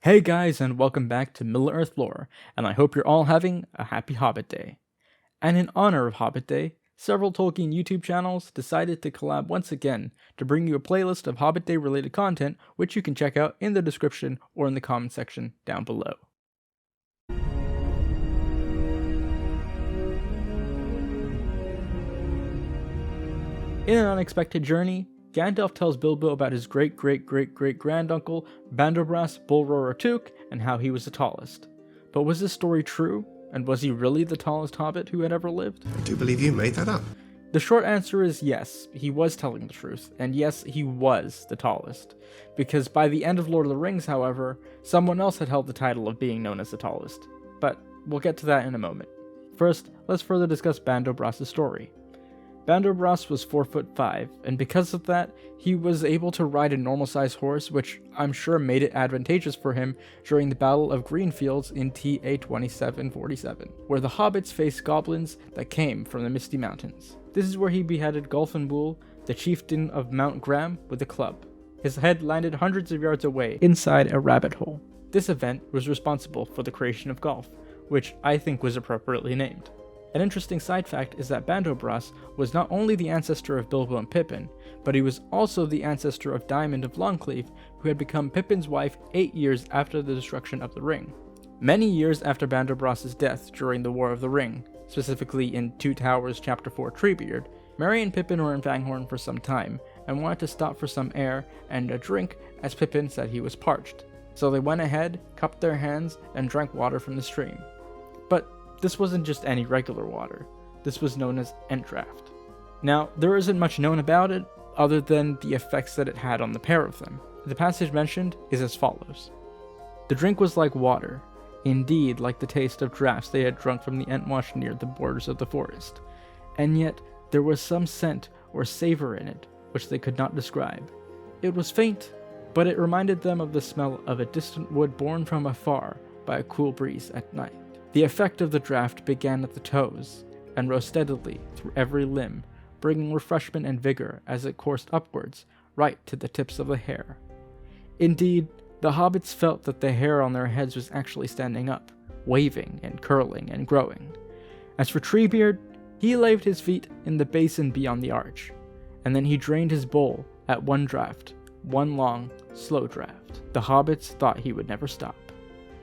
Hey guys, and welcome back to Middle-earth Lore, and I hope you're all having a happy Hobbit Day. And in honor of Hobbit Day, several Tolkien YouTube channels decided to collab once again to bring you a playlist of Hobbit Day related content, which you can check out in the description or in the comment section down below. In an unexpected journey, Gandalf tells Bilbo about his great-great-great-great-granduncle, Bandobras, Bullroarer Took, and how he was the tallest. But was this story true? And was he really the tallest hobbit who had ever lived? I do believe you made that up. The short answer is yes, he was telling the truth, and yes, he was the tallest. Because by the end of Lord of the Rings, however, someone else had held the title of being known as the tallest. But we'll get to that in a moment. First, let's further discuss Bandobras' story. Bandobras was 4'5", and because of that, he was able to ride a normal-sized horse, which I'm sure made it advantageous for him during the Battle of Greenfields in TA 2747, where the hobbits faced goblins that came from the Misty Mountains. This is where he beheaded Gulfinbull, the chieftain of Mount Graham, with a club. His head landed hundreds of yards away, inside a rabbit hole. This event was responsible for the creation of golf, which I think was appropriately named. An interesting side fact is that Bandobras was not only the ancestor of Bilbo and Pippin, but he was also the ancestor of Diamond of Longcleave, who had become Pippin's wife 8 years after the destruction of the ring. Many years after Bandobras' death during the War of the Ring, specifically in Two Towers Chapter 4 Treebeard, Merry and Pippin were in Fangorn for some time, and wanted to stop for some air and a drink as Pippin said he was parched. So they went ahead, cupped their hands, and drank water from the stream. But this wasn't just any regular water. This was known as Entdraft. Now, there isn't much known about it, other than the effects that it had on the pair of them. The passage mentioned is as follows. The drink was like water, indeed like the taste of draughts they had drunk from the Entwash near the borders of the forest. And yet, there was some scent or savor in it, which they could not describe. It was faint, but it reminded them of the smell of a distant wood borne from afar by a cool breeze at night. The effect of the draught began at the toes, and rose steadily through every limb, bringing refreshment and vigor as it coursed upwards, right to the tips of the hair. Indeed, the hobbits felt that the hair on their heads was actually standing up, waving and curling and growing. As for Treebeard, he laved his feet in the basin beyond the arch, and then he drained his bowl at one draught, one long, slow draught. The hobbits thought he would never stop.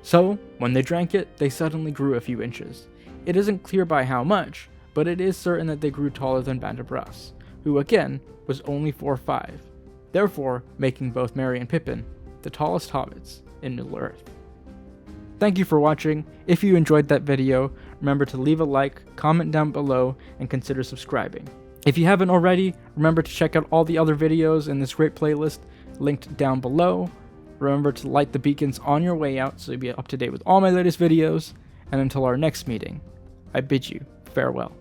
So, when they drank it, they suddenly grew a few inches. It isn't clear by how much, but it is certain that they grew taller than Bandobras, who again was only 4'5", therefore making both Merry and Pippin the tallest hobbits in Middle-earth. Thank you for watching. If you enjoyed that video, remember to leave a like, comment down below, and consider subscribing. If you haven't already, remember to check out all the other videos in this great playlist linked down below. Remember to light the beacons on your way out so you'll be up to date with all my latest videos, and until our next meeting, I bid you farewell.